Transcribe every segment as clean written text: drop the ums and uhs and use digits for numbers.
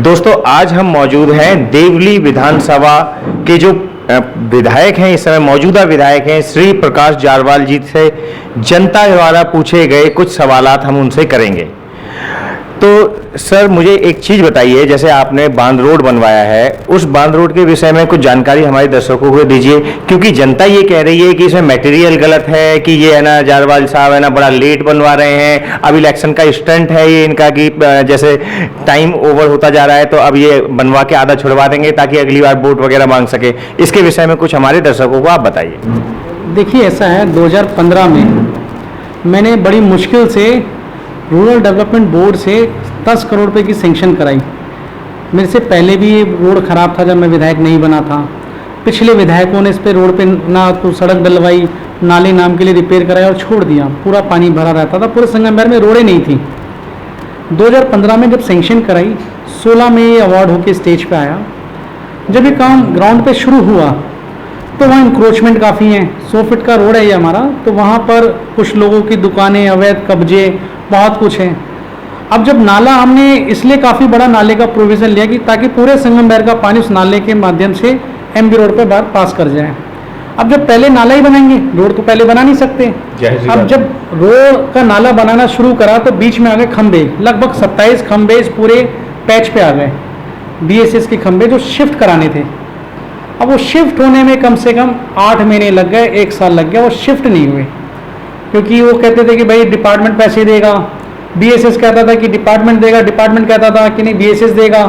दोस्तों आज हम मौजूद हैं देवली विधानसभा के जो विधायक हैं, इस समय मौजूदा विधायक हैं श्री प्रकाश जारवाल जी से जनता द्वारा पूछे गए कुछ सवालात हम उनसे करेंगे। तो सर मुझे एक चीज़ बताइए, जैसे आपने बांध रोड बनवाया है, उस बांध रोड के विषय में कुछ जानकारी हमारे दर्शकों को दीजिए, क्योंकि जनता ये कह रही है कि इसमें मटेरियल गलत है, कि ये है ना जारवाल साहब है ना बड़ा लेट बनवा रहे हैं, अब इलेक्शन का स्टंट है ये इनका कि जैसे टाइम ओवर होता जा रहा है तो अब ये बनवा के आधा छुड़वा देंगे ताकि अगली बार वोट वगैरह मांग सके। इसके विषय में कुछ हमारे दर्शकों को आप बताइए। देखिए ऐसा है, 2015 में मैंने बड़ी मुश्किल से रूरल डेवलपमेंट बोर्ड से 10 करोड़ रुपए की सेंक्शन कराई। मेरे से पहले भी ये रोड ख़राब था जब मैं विधायक नहीं बना था। पिछले विधायकों ने इस पे रोड पे ना तो सड़क डलवाई, नाले नाम के लिए रिपेयर कराया और छोड़ दिया। पूरा पानी भरा रहता था, पूरे संगमनेर में रोडें नहीं थी। 2015 में जब सेंक्शन कराई, 16 में ये अवार्ड होके स्टेज पे आया। जब ये काम ग्राउंड पे शुरू हुआ तो वहाँ इंक्रोचमेंट काफ़ी हैं। 100 फीट का रोड है ये हमारा, तो वहाँ पर कुछ लोगों की दुकानें, अवैध कब्जे, बहुत कुछ है। अब जब नाला हमने इसलिए काफ़ी बड़ा नाले का प्रोविज़न लिया कि ताकि पूरे संगमनेर का पानी उस नाले के माध्यम से एमबी रोड पे बाहर पास कर जाए। अब जब पहले नाला ही बनाएंगे, रोड तो पहले बना नहीं सकते। अब जब रोड का नाला बनाना शुरू करा तो बीच में आ गए खंबे, लगभग 27 खंबे इस पूरे पैच पे आ गए, बीएसएस के खंबे जो शिफ्ट कराने थे। अब वो शिफ्ट होने में कम से कम 8 महीने लग गए, 1 साल लग गया, वो शिफ्ट नहीं हुए, क्योंकि वो कहते थे कि भाई डिपार्टमेंट पैसे देगा, बीएसएस कहता था कि डिपार्टमेंट देगा, डिपार्टमेंट कहता था कि नहीं बीएसएस देगा।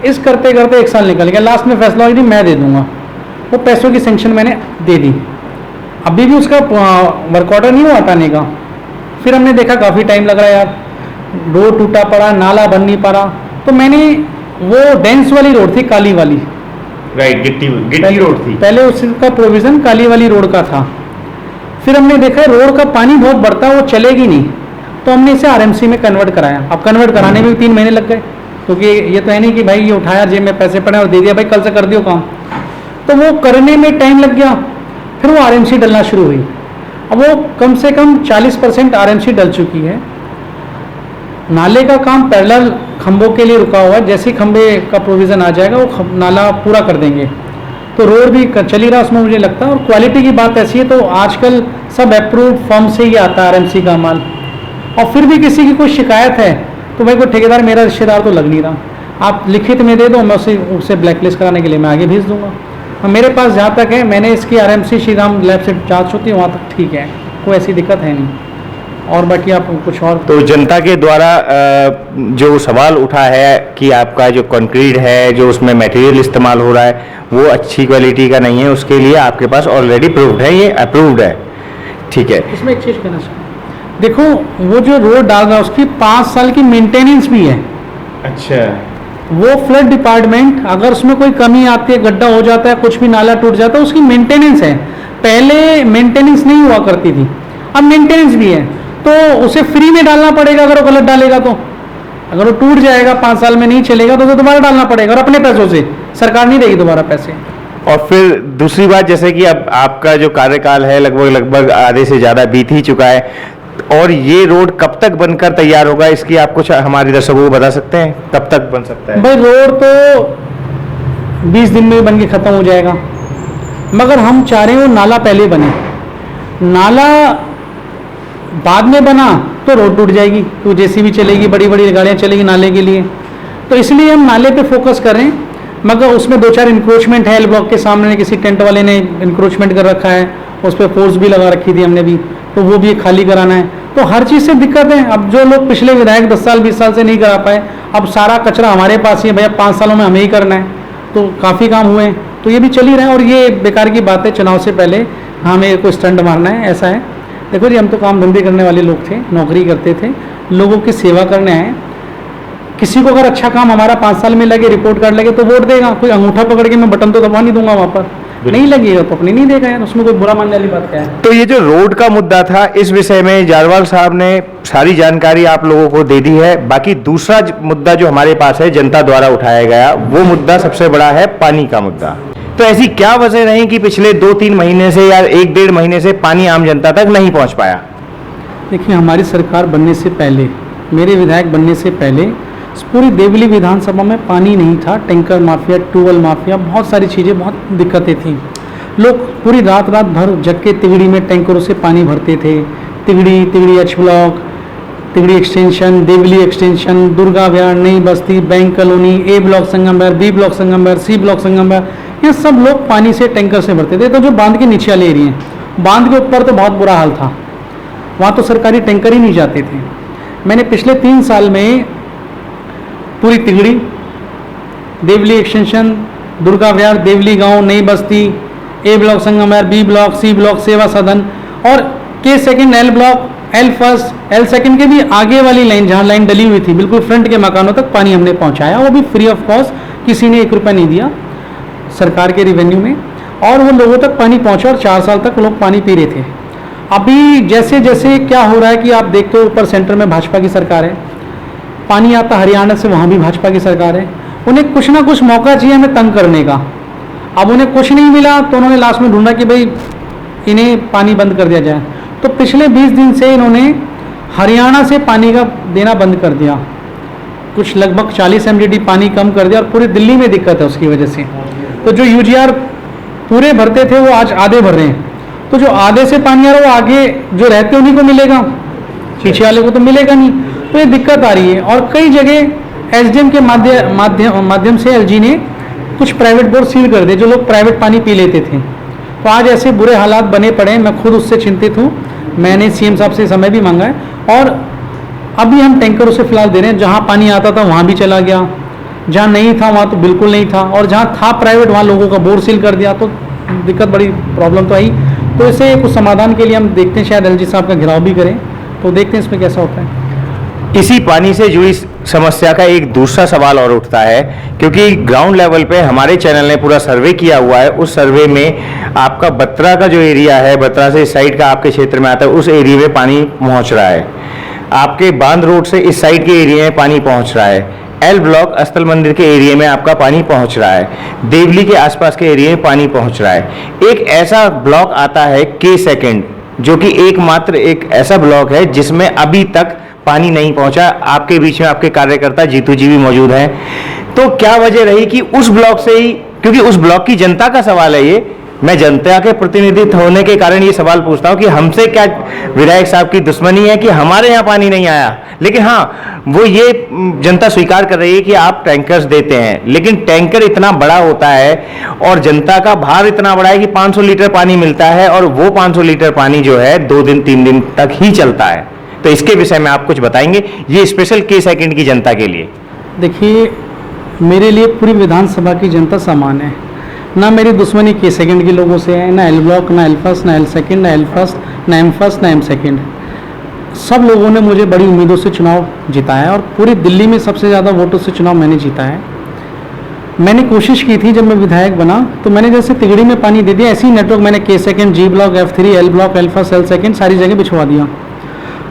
इस करते करते 1 साल निकल गया। लास्ट में फैसला हुआ कि मैं दे दूंगा। वो पैसों की सेंक्शन मैंने दे दी। अभी भी उसका वर्क ऑर्डर नहीं हुआ हटाने का। फिर हमने देखा काफ़ी टाइम लग रहा है यार, रोड टूटा पड़ा, नाला बन नहीं पा रहा, तो मैंने वो डेंस वाली रोड थी, काली वाली, राइट, गिट्टी रोड थी, पहले उसका प्रोविज़न काली वाली रोड का था। फिर हमने देखा रोड का पानी बहुत बढ़ता है, वो चलेगी नहीं, तो हमने इसे आरएमसी में कन्वर्ट कराया। अब कन्वर्ट कराने में भी 3 महीने लग गए, क्योंकि ये तो है नहीं कि भाई ये उठाया जेब में पैसे पड़े और दे दिया भाई कल से कर दियो काम, तो वो करने में टाइम लग गया। फिर वो आरएमसी डलना शुरू हुई। अब वो कम से कम 40% आरएमसी डल चुकी है। नाले का काम पैरेलल खंभों के लिए रुका हुआ है, जैसे ही खंभे का प्रोविज़न आ जाएगा वो नाला पूरा कर देंगे, तो रोड भी चल ही रहा उसमें मुझे लगता है। और क्वालिटी की बात ऐसी है तो आजकल सब अप्रूव्ड फर्म से ही आता है आरएमसी का माल। और फिर भी किसी की कोई शिकायत है तो भाई कोई ठेकेदार मेरा रिश्तेदार तो लग नहीं रहा, आप लिखित में दे दो, मैं उसे ब्लैकलिस्ट कराने के लिए मैं आगे भेज दूंगा। और मेरे पास जहाँ तक है, मैंने इसकी आरएमसी श्री राम लैब से जाँच होती है वहाँ तक ठीक है, कोई ऐसी दिक्कत है नहीं। और बाकी आप कुछ और तो जनता के द्वारा जो सवाल उठा है कि आपका जो कंक्रीट है, जो उसमें मटेरियल इस्तेमाल हो रहा है वो अच्छी क्वालिटी का नहीं है, उसके लिए आपके पास ऑलरेडी प्रूव्ड है, ये अप्रूव्ड है, ठीक है। इसमें एक चीज़ कहना चाहिए, देखो वो जो रोड डाल रहा है उसकी 5 साल की मेंटेनेंस भी है। अच्छा, वो फ्लड डिपार्टमेंट अगर उसमें कोई कमी आती है, गड्ढा हो जाता है, कुछ भी नाला टूट जाता है, उसकी मेंटेनेंस है। पहले मेंटेनेंस नहीं हुआ करती थी, अब मेंटेनेंस भी है, तो उसे फ्री में डालना पड़ेगा। अगर वो गलत डालेगा तो, अगर वो टूट जाएगा 5 साल में नहीं चलेगा तो उसे दोबारा डालना पड़ेगा, और अपने पैसों से, सरकार नहीं देगी दोबारा पैसे। और फिर दूसरी बात, जैसे कि अब आपका जो कार्यकाल है लगभग आधे से ज़्यादा बीत ही चुका है, और ये रोड कब तक बनकर तैयार होगा, इसकी आप कुछ हमारे दर्शकों को बता सकते हैं, कब तक बन सकता है? भाई रोड तो 20 दिन में बन के ख़त्म हो जाएगा, मगर हम चाह रहे हैं वो नाला पहले बने। नाला बाद में बना तो रोड टूट जाएगी, तो जेसीबी चलेगी, बड़ी बड़ी गाड़ियाँ चलेगी नाले के लिए, तो इसलिए हम नाले पे फोकस कर रहे हैं। मगर उसमें 2-4 इंक्रोचमेंट है, एल ब्लॉक के सामने किसी टेंट वाले ने इंक्रोचमेंट कर रखा है, उस पर फोर्स भी लगा रखी थी हमने भी, तो वो भी खाली कराना है। तो हर चीज़ से दिक्कत है। अब जो लोग पिछले विधायक 10 साल 20 साल से नहीं करा पाए, अब सारा कचरा हमारे पास ही है, भैया 5 सालों में हमें ही करना है, तो काफ़ी काम हुए हैं, तो ये भी चल ही रहा है। और ये बेकार की बात है, चुनाव से पहले हमें कोई स्टंट मारना है, ऐसा है। देखो जी, हम तो काम धंधे करने वाले लोग थे, नौकरी करते थे, लोगों की सेवा करने आए। किसी को अगर अच्छा काम हमारा 5 साल में लगे, रिपोर्ट कार्ड लगे तो वोट देगा। कोई अंगूठा पकड़ के मैं बटन तो दबा नहीं दूंगा वहाँ पर, नहीं लगेगा तो अपनी नहीं देगा यार, उसमें कोई बुरा मानने वाली बात क्या है। तो ये जो रोड का मुद्दा था, इस विषय में जारवाल साहब ने सारी जानकारी आप लोगों को दे दी है। बाकी दूसरा मुद्दा जो हमारे पास है, जनता द्वारा उठाया गया, वो मुद्दा सबसे बड़ा है पानी का मुद्दा। तो ऐसी क्या वजह रही कि पिछले 2-3 महीने से या 1-1.5 महीने से पानी आम जनता तक नहीं पहुंच पाया? देखिए, हमारी सरकार बनने से पहले, मेरे विधायक बनने से पहले पूरी देवली विधानसभा में पानी नहीं था, टैंकर माफिया, ट्यूबवेल माफिया, बहुत सारी चीज़ें, बहुत दिक्कतें थी। लोग पूरी रात भर जग के तिगड़ी में टैंकरों से पानी भरते थे। Tigri H block, Tigri extension, Devli extension, Durga Vihar, Nai Basti, bank colony, A block Sangmarmar, B block Sangmarmar, C block संगमरमर, ये सब लोग पानी से टैंकर से भरते थे। तो जो बांध के नीचे वाले एरिया हैं, बांध के ऊपर तो बहुत बुरा हाल था, वहाँ तो सरकारी टैंकर ही नहीं जाते थे। मैंने पिछले 3 साल में पूरी तिगड़ी, देवली एक्सटेंशन, दुर्गा विहार, देवली गांव, नई बस्ती, ए block Sangmarmar, B block, C block, सेवा सदन और के second, L block, L first, L second के भी आगे वाली लाइन, जहाँ लाइन डली हुई थी, बिल्कुल फ्रंट के मकानों तक पानी हमने पहुँचाया। वो भी फ्री ऑफ कॉस्ट, किसी ने 1 रुपया नहीं दिया सरकार के रिवेन्यू में, और वो लोगों तक पानी पहुँचा और 4 साल तक लोग पानी पी रहे थे। अभी जैसे जैसे क्या हो रहा है कि आप देखते हो, ऊपर सेंटर में भाजपा की सरकार है, पानी आता हरियाणा से, वहाँ भी भाजपा की सरकार है। उन्हें कुछ ना कुछ मौका चाहिए हमें तंग करने का। अब उन्हें कुछ नहीं मिला तो उन्होंने लास्ट में ढूंढा कि भाई इन्हें पानी बंद कर दिया जाए। तो पिछले 20 दिन से इन्होंने हरियाणा से पानी का देना बंद कर दिया, कुछ लगभग 40 MDD पानी कम कर दिया, और पूरी दिल्ली में दिक्कत है उसकी वजह से। तो जो UGR पूरे भरते थे वो आज आधे भर रहे हैं। तो जो आधे से पानी आ रहा है वो आगे जो रहते उन्हीं को मिलेगा, पीछे वाले को तो मिलेगा नहीं। तो ये दिक्कत आ रही है। और कई जगह SDM के माध्यम से LG ने कुछ प्राइवेट बोर सील कर दिए, जो लोग प्राइवेट पानी पी लेते थे। तो आज ऐसे बुरे हालात बने पड़े हैं, मैं खुद उससे चिंतित हूँ। मैंने CM साहब से समय भी मांगा है, और अभी हम टैंकरों से फिलहाल दे रहे हैं। जहाँ पानी आता था वहाँ भी चला गया, जहाँ नहीं था वहाँ तो बिल्कुल नहीं था, और जहाँ था प्राइवेट वहाँ लोगों का बोर सील कर दिया। तो दिक्कत, बड़ी प्रॉब्लम तो आई। तो इसे कुछ समाधान के लिए हम देखते हैं, शायद LG साहब का घेराव भी करें, तो देखते हैं इसमें कैसा होता है। इसी पानी से जुड़ी समस्या का एक दूसरा सवाल और उठता है, क्योंकि ग्राउंड लेवल पे हमारे चैनल ने पूरा सर्वे किया हुआ है। उस सर्वे में आपका बत्रा का जो एरिया है, बत्रा से इस साइड का आपके क्षेत्र में आता है, उस एरिया में पानी पहुंच रहा है। आपके बांध रोड से इस साइड के एरिया में पानी पहुंच रहा है। एल ब्लॉक अस्थल मंदिर के एरिया में आपका पानी पहुंच रहा है। देवली के आसपास के एरिया में पानी पहुंच रहा है। एक ऐसा ब्लॉक आता है के सेकंड, जो कि एकमात्र एक ऐसा ब्लॉक है जिसमें अभी तक पानी नहीं पहुंचा। आपके बीच में आपके कार्यकर्ता जीतू जी भी मौजूद हैं। तो क्या वजह रही कि उस ब्लॉक से ही, क्योंकि उस ब्लॉक की जनता का सवाल है ये, मैं जनता के प्रतिनिधित्व होने के कारण ये सवाल पूछता हूं कि हमसे क्या विधायक साहब की दुश्मनी है कि हमारे यहाँ पानी नहीं आया। लेकिन हाँ, वो ये जनता स्वीकार कर रही है कि आप टैंकर्स देते हैं, लेकिन टैंकर इतना बड़ा होता है और जनता का भार इतना बड़ा है कि 500 लीटर पानी मिलता है, और वो 500 लीटर पानी जो है 2 दिन 3 दिन तक ही चलता है। तो इसके विषय में आप कुछ बताएंगे, ये स्पेशल के सेकंड की जनता के लिए? देखिए, मेरे लिए पूरी विधानसभा की जनता समान है। ना मेरी दुश्मनी के सेकंड के लोगों से है, ना एल ब्लॉक, ना एल फर्स्ट, ना एल सेकंड, ना एल फर्स्ट, ना एम फर्स्ट, ना एम सेकंड। सब लोगों ने मुझे बड़ी उम्मीदों से चुनाव जिताया, और पूरी दिल्ली में सबसे ज़्यादा वोटों से चुनाव मैंने जीता है। मैंने कोशिश की थी जब मैं विधायक बना, तो मैंने जैसे तिगड़ी में पानी दे दिया, ऐसी नेटवर्क मैंने के second, G block, F3, L block, L first, L second सारी जगह बिछवा दिया।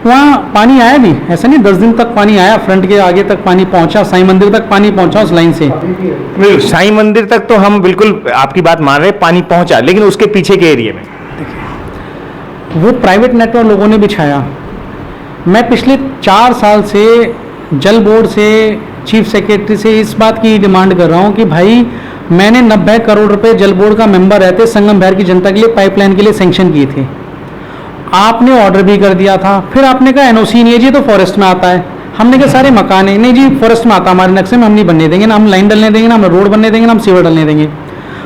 वहाँ पानी आया भी, ऐसा नहीं 10 दिन तक पानी आया, फ्रंट के आगे तक पानी पहुँचा, साईं मंदिर तक पानी पहुँचा उस लाइन से। साईं मंदिर तक तो हम बिल्कुल आपकी बात मान रहे हैं, पानी पहुँचा, लेकिन उसके पीछे के एरिया में वो प्राइवेट नेटवर्क लोगों ने बिछाया। मैं पिछले 4 साल से जल बोर्ड से, चीफ सेक्रेटरी से इस बात की डिमांड कर रहा हूँ कि भाई, मैंने 90 करोड़ रुपए जल बोर्ड का मेंबर रहते संगम भैर की जनता के लिए पाइपलाइन के लिए सैंक्शन किए थे। आपने ऑर्डर भी कर दिया था, फिर आपने कहा NOC नहीं है जी, तो फॉरेस्ट में आता है। हमने कहा सारे मकान है, नहीं जी फॉरेस्ट में आता, हमारे नक्शे में हम नहीं बनने देंगे, ना हम लाइन डलने देंगे, ना हम रोड बनने देंगे, ना हम सीवर डलने देंगे।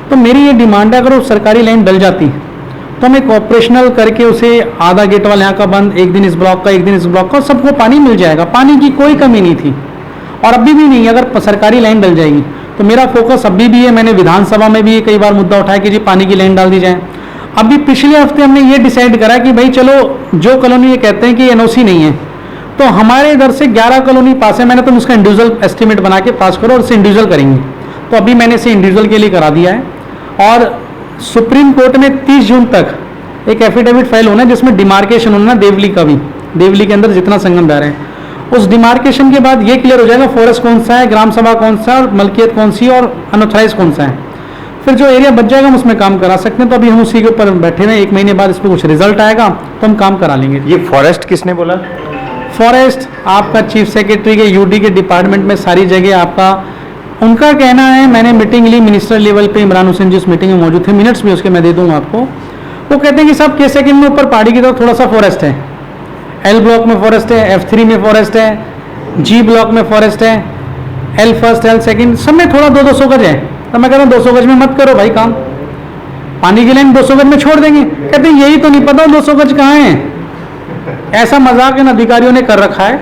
तो मेरी ये डिमांड है, अगर वो सरकारी लाइन डल जाती तो हम एक ऑपरेशनल करके उसे आधा गेट वाले यहाँ का बंद, एक दिन इस ब्लॉक का, एक दिन इस ब्लॉक का, सबको पानी मिल जाएगा। पानी की कोई कमी नहीं थी और अभी भी नहीं, अगर सरकारी लाइन डल जाएगी तो मेरा फोकस अभी भी है। मैंने विधानसभा में भी कई बार मुद्दा उठाया कि जी पानी की लाइन डाल दी जाए। अभी पिछले हफ्ते हमने ये डिसाइड करा कि भाई चलो, जो कॉलोनी ये कहते हैं कि NOC नहीं है, तो हमारे इधर से 11 कॉलोनी पास है, मैंने तो उसका इंडिविजुअल एस्टिमेट बना के पास करो और इसे इंडिविजुअल करेंगे। तो अभी मैंने इसे इंडिविजुअल के लिए करा दिया है और सुप्रीम कोर्ट में 30 जून तक एक एफिडेविट फाइल होना है जिसमें डिमार्केशन होना है देवली का भी, देवली के अंदर जितना संगम बह रहे हैं उस डिमार्केशन के बाद ये क्लियर हो जाएगा फॉरेस्ट कौन सा है, ग्राम सभा कौन सा है, मलकियत कौन सी और अनऑथराइज कौन सा है। फिर जो एरिया बच जाएगा हम उसमें काम करा सकते हैं। तो अभी हम उसी के ऊपर बैठे हुए हैं, 1 महीने बाद इस पर कुछ रिजल्ट आएगा तो हम काम करा लेंगे। ये फॉरेस्ट किसने बोला? फॉरेस्ट आपका चीफ सेक्रेटरी के यूडी के डिपार्टमेंट में सारी जगह आपका, उनका कहना है, मैंने मीटिंग ली मिनिस्टर लेवल पे, इमरान हुसैन जी उस मीटिंग में मौजूद थे, मिनट्स भी उसके मैं दे दूंगा आपको। वो कहते हैं कि सब के सेकंड में ऊपर पहाड़ी की तरफ थोड़ा सा फॉरेस्ट है, एल ब्लॉक में फॉरेस्ट है, F3 में फॉरेस्ट है, जी ब्लॉक में फॉरेस्ट है, L फर्स्ट L सेकंड सब में थोड़ा 200 गज है। तो मैं कहता हूँ 200 गज में मत करो भाई काम, पानी की लाइन 200 गज में छोड़ देंगे। कहते हैं यही तो नहीं पता 200 गज कहाँ है। ऐसा मजाक इन अधिकारियों ने कर रखा है।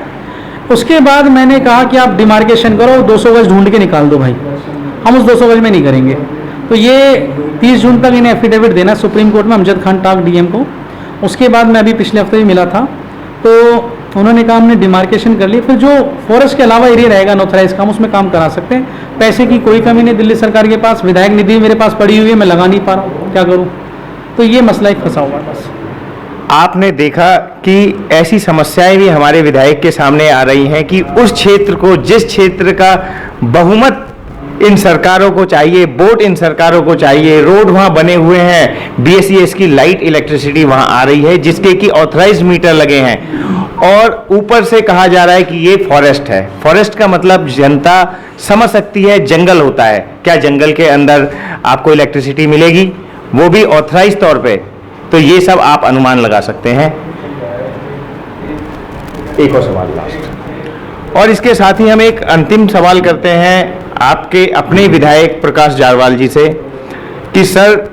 उसके बाद मैंने कहा कि आप डिमार्केशन करो, 200 गज ढूंढ के निकाल दो भाई, हम उस 200 गज में नहीं करेंगे। तो ये 30 जून तक इन्हें एफिडेविट देना सुप्रीम कोर्ट में, अमजद खान टाक डीएम को। उसके बाद मैं अभी पिछले हफ्ते भी मिला था, तो उन्होंने कहा हमने डिमार्केशन कर ली, फिर जो फॉरेस्ट के अलावा एरिया रहेगा अनऑथराइज काम, उसमें काम करा सकते हैं। पैसे की कोई कमी नहीं दिल्ली सरकार के पास, विधायक निधि मेरे पास पड़ी हुई है, मैं लगा नहीं पा रहा हूँ, क्या करूँ। तो ये मसला एक फंसा हुआ है बस। आपने देखा कि ऐसी समस्याएं भी हमारे विधायक के सामने आ रही हैं कि उस क्षेत्र को, जिस क्षेत्र का बहुमत इन सरकारों को चाहिए, वोट इन सरकारों को चाहिए, रोड वहां बने हुए हैं, BSES की लाइट इलेक्ट्रिसिटी वहां आ रही है जिसके कि ऑथराइज मीटर लगे हैं, और ऊपर से कहा जा रहा है कि ये फॉरेस्ट है। फॉरेस्ट का मतलब जनता समझ सकती है जंगल होता है, क्या जंगल के अंदर आपको इलेक्ट्रिसिटी मिलेगी, वो भी ऑथराइज तौर पे? तो ये सब आप अनुमान लगा सकते हैं। एक और सवाल लास्ट, और इसके साथ ही हम एक अंतिम सवाल करते हैं आपके अपने विधायक प्रकाश जारवाल जी से कि सर,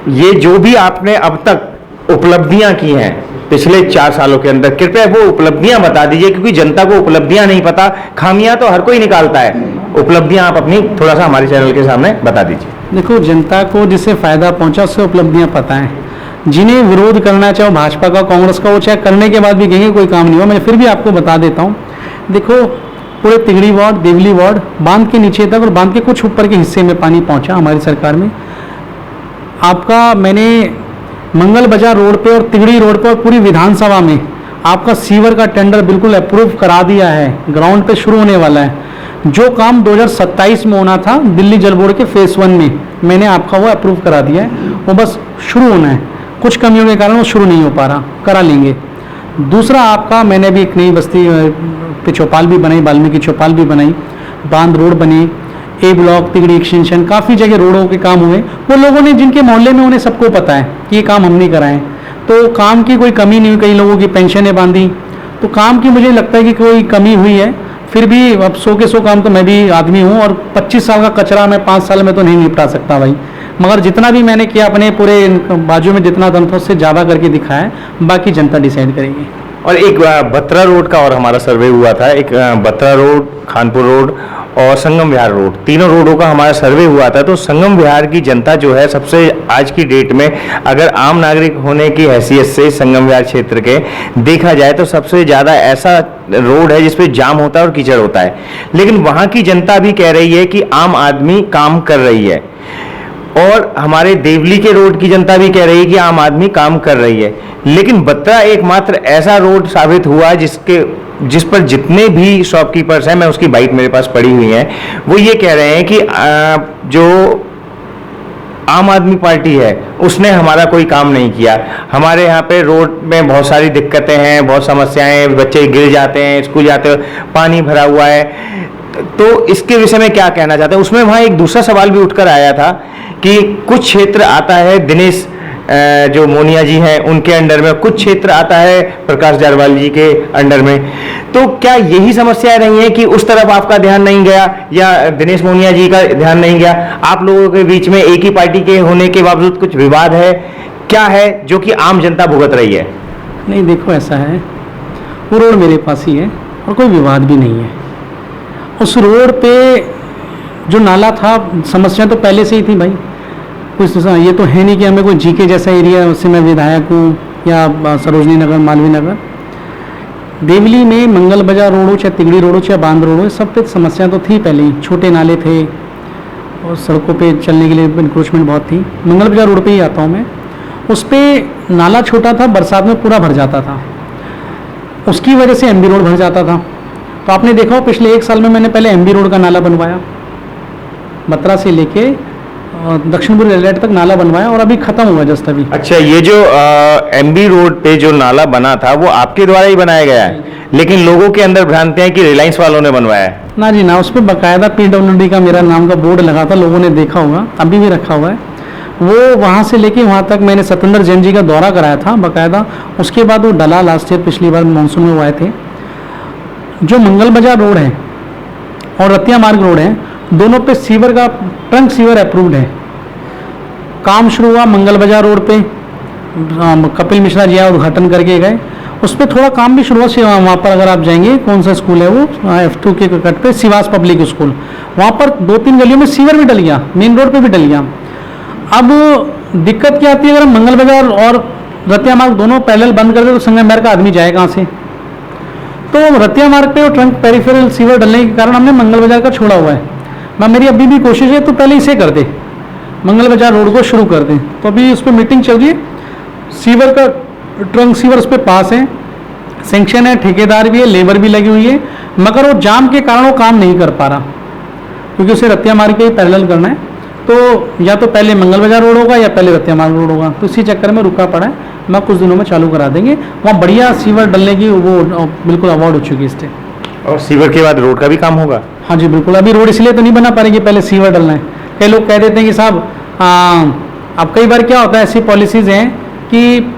ये जो भी आपने अब तक उपलब्धियां की हैं पिछले 4 सालों के अंदर, कृपया वो उपलब्धियां बता दीजिए, क्योंकि जनता को उपलब्धियां नहीं पता, खामियां तो हर कोई निकालता है। उपलब्धियां आप अपनी थोड़ा सा हमारे चैनल के सामने बता दीजिए। देखो, जनता को जिससे फायदा पहुंचा उससे उपलब्धियां पता है। जिन्हें विरोध करना, चाहे भाजपा का, कांग्रेस का, वो चाहे करने के बाद भी कहेंगे कोई काम नहीं हुआ, मैं फिर भी आपको बता देता हूँ। देखो, पूरे तिगड़ी वार्ड, देवली वार्ड, बांध के नीचे तक और बांध के कुछ ऊपर के हिस्से में पानी पहुंचा हमारी सरकार में। आपका मैंने मंगल बाजार रोड पे और तिगड़ी रोड पे और पूरी विधानसभा में आपका सीवर का टेंडर बिल्कुल अप्रूव करा दिया है, ग्राउंड पे शुरू होने वाला है। जो काम 2027 में होना था दिल्ली जल बोर्ड के फेज 1 में, मैंने आपका वो अप्रूव करा दिया है, वो बस शुरू होना है। कुछ कमियों के कारण वो शुरू नहीं हो पा रहा, करा लेंगे। दूसरा, आपका मैंने भी एक नई बस्ती पे चौपाल भी बनाई, वाल्मीकि चौपाल भी बनाई, बांध रोड बनी, A ब्लॉक, तिगड़ी एक्सटेंशन, काफ़ी जगह रोडों के काम हुए। वो लोगों ने, जिनके मोहल्ले में, उन्हें सबको पता है कि ये काम हम नहीं कराएं, तो काम की कोई कमी नहीं हुई। कई लोगों की पेंशनें बांधी, तो काम की मुझे लगता है कि कोई कमी हुई है। फिर भी अब 100 के 100 काम तो मैं भी आदमी हूँ, और 25 साल का कचरा मैं 5 साल में तो नहीं निपटा सकता भाई। मगर जितना भी मैंने किया अपने पूरे बाजू में जितना दम था उससे ज़्यादा करके दिखाया है, बाकी जनता डिसाइड करेगी। और एक बत्रा रोड का और हमारा सर्वे हुआ था, एक बत्रा रोड, खानपुर रोड और संगम विहार रोड, तीनों रोडों का हमारा सर्वे हुआ था। तो संगम विहार की जनता जो है, सबसे आज की डेट में अगर आम नागरिक होने की हैसियत से संगम विहार क्षेत्र के देखा जाए तो सबसे ज़्यादा ऐसा रोड है जिसपे जाम होता है और कीचड़ होता है। लेकिन वहाँ की जनता भी कह रही है कि आम आदमी काम कर रही है, और हमारे देवली के रोड की जनता भी कह रही है कि आम आदमी काम कर रही है। लेकिन बत्रा एकमात्र ऐसा रोड साबित हुआ जिस पर जितने भी शॉपकीपर्स हैं, मैं उसकी बाइट मेरे पास पड़ी हुई है, वो ये कह रहे हैं कि जो आम आदमी पार्टी है उसने हमारा कोई काम नहीं किया। हमारे यहाँ पे रोड में बहुत सारी दिक्कतें हैं, बहुत समस्याएं हैं, बच्चे गिर जाते हैं, स्कूल जाते हैं, पानी भरा हुआ है। तो इसके विषय में क्या कहना चाहते हैं? उसमें वहाँ एक दूसरा सवाल भी उठकर आया था कि कुछ क्षेत्र आता है दिनेश जो मोनिया जी हैं उनके अंडर में, कुछ क्षेत्र आता है प्रकाश जारवाल जी के अंडर में। तो क्या यही समस्याएं रही हैं कि उस तरफ आपका ध्यान नहीं गया, या दिनेश मोनिया जी का ध्यान नहीं गया? आप लोगों के बीच में एक ही पार्टी के होने के बावजूद कुछ विवाद है, क्या है जो कि आम जनता भुगत रही है? नहीं, देखो ऐसा है, वो रोड मेरे पास ही है और कोई विवाद भी नहीं है। उस रोड पे जो नाला था, समस्या तो पहले से ही थी भाई। कुछ ये तो है नहीं कि हमें कोई जीके जैसा एरिया उससे मैं विधायक हूँ, या सरोजनी नगर, मालवीय नगर। देवली में मंगल बाजार रोड हो, चाहे तिगड़ी रोड हो, चाहे बांध रोड हो, सब पे समस्या तो थी पहले ही। छोटे नाले थे और सड़कों पे चलने के लिए इंक्रोचमेंट बहुत थी। मंगल बाजार रोड पे ही आता हूँ मैं। उस पर नाला छोटा था, बरसात में पूरा भर जाता था, उसकी वजह से MB रोड भर जाता था। तो आपने देखा हो पिछले 1 साल में मैंने पहले MB रोड का नाला बनवाया, बत्रा से लेके दक्षिणपुर रेलवे तक नाला बनवाया और अभी ख़त्म हुआ जस्ट अभी। अच्छा, ये जो एमबी रोड पे जो नाला बना था वो आपके द्वारा ही बनाया गया है, लेकिन लोगों के अंदर भ्रांतियां हैं कि रिलायंस वालों ने बनवाया है। ना जी ना, उस पर बाकायदा PWD का मेरा नाम का बोर्ड लगा था, लोगों ने देखा होगा, अभी भी रखा हुआ है। वो वहाँ से लेके वहाँ तक मैंने सत्येंद्र जैन जी का दौरा कराया था बाकायदा। उसके बाद वो डला लास्ट ईयर, पिछली बार मानसून में वो आए थे। जो मंगल बाजार रोड है और रतिया मार्ग रोड है, दोनों पे सीवर का ट्रंक सीवर अप्रूव्ड है। काम शुरू हुआ मंगल बाजार रोड पे, कपिल मिश्रा जी आए उद्घाटन करके गए। उस पर थोड़ा काम भी शुरू हुआ। वहाँ पर अगर आप जाएंगे, कौन सा स्कूल है वो, F2 के कट पे सिवास पब्लिक स्कूल, वहाँ पर 2-3 गलियों में सीवर भी डल गया, मेन रोड पे भी डल गया। अब दिक्कत क्या आती है, अगर हम मंगल बाजार और रतिया मार्ग दोनों पैरेलल बंद कर दे तो संगमनेर का आदमी जाए कहाँ से? तो रतिया मार्ग पे वो ट्रंक पेरिफेरल सीवर डलने के कारण हमने मंगल बाजार का छोड़ा हुआ है। मेरी अभी भी कोशिश है तो पहले इसे कर दे, मंगल बाजार रोड को शुरू कर दें। तो अभी उस पर मीटिंग चल रही है, सीवर का ट्रंक सीवर उस पर पास है, सेंक्शन है, ठेकेदार भी है, लेबर भी लगी हुई है, मगर वो जाम के कारण वो काम नहीं कर पा रहा, क्योंकि उसे रतिया मार्ग के पैरेलल करना है। तो या तो पहले मंगल बाजार रोड होगा या पहले रतिया मार्ग रोड होगा, तो इसी चक्कर में रुका पड़ा है। मैं कुछ दिनों में चालू करा देंगे। वहाँ बढ़िया सीवर डलने की वो बिल्कुल अवार्ड हो चुकी है इससे। और सीवर के बाद रोड का भी काम होगा? हाँ जी बिल्कुल। अभी रोड इसलिए तो नहीं बना पा रही कि पहले सीवर डलना है। कई लोग कह देते हैं कि साहब अब कई बार क्या होता है, ऐसी पॉलिसीज़ हैं कि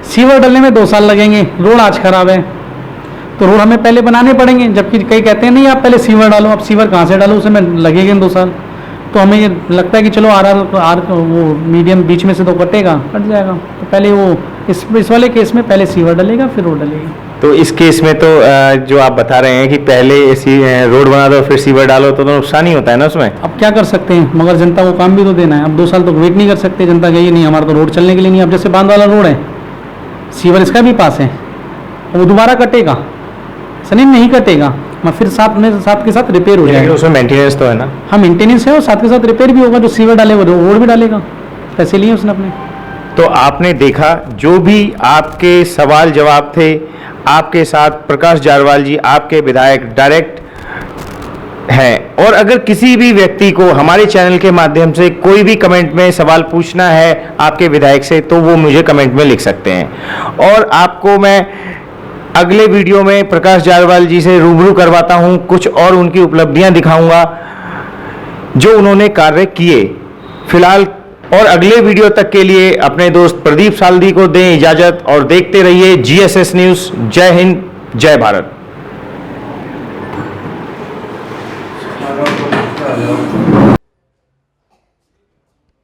सीवर डलने में 2 साल लगेंगे, रोड आज खराब है तो रोड हमें पहले बनाने पड़ेंगे, जबकि कई कहते हैं नहीं आप पहले सीवर डालो। अब सीवर कहाँ से डालो, उसमें लगेंगे 2 साल। तो हमें ये लगता है कि चलो आर वो मीडियम बीच में से तो कट जाएगा, तो पहले वो इस वाले केस में पहले सीवर डलेगा फिर रोड डलेगी। तो इस केस में तो जो आप बता रहे हैं कि पहले रोड बना दो फिर सीवर डालो तो नुकसान ही होता है ना उसमें। अब क्या कर सकते हैं, मगर जनता को काम भी तो देना है। अब 2 साल तो वेट नहीं कर सकते, जनता कही नहीं हमारा तो रोड चलने के लिए नहीं। अब जैसे बांध वाला रोड है, सीवर इसका भी पास है, वो दोबारा कटेगा, सनी नहीं कटेगा, मैं फिर साथ के साथ रिपेयर हो जाएगा। उसमें मेंटेनेंस तो है ना? हाँ, मेंटेनेंस है और साथ के साथ रिपेयर भी होगा। जो सीवर डालेगा वो रोड भी डालेगा, पैसे लिए उसने अपने। तो आपने देखा, जो भी आपके सवाल जवाब थे, आपके साथ प्रकाश जारवाल जी आपके विधायक डायरेक्ट हैं। और अगर किसी भी व्यक्ति को हमारे चैनल के माध्यम से कोई भी कमेंट में सवाल पूछना है आपके विधायक से, तो वो मुझे कमेंट में लिख सकते हैं। और आपको मैं अगले वीडियो में प्रकाश जारवाल जी से रूबरू करवाता हूं, कुछ और उनकी उपलब्धियां दिखाऊंगा जो उन्होंने कार्य किए। फिलहाल और अगले वीडियो तक के लिए अपने दोस्त प्रदीप सालदी को दें इजाजत और देखते रहिए GSS न्यूज़। जय हिंद, जय भारत।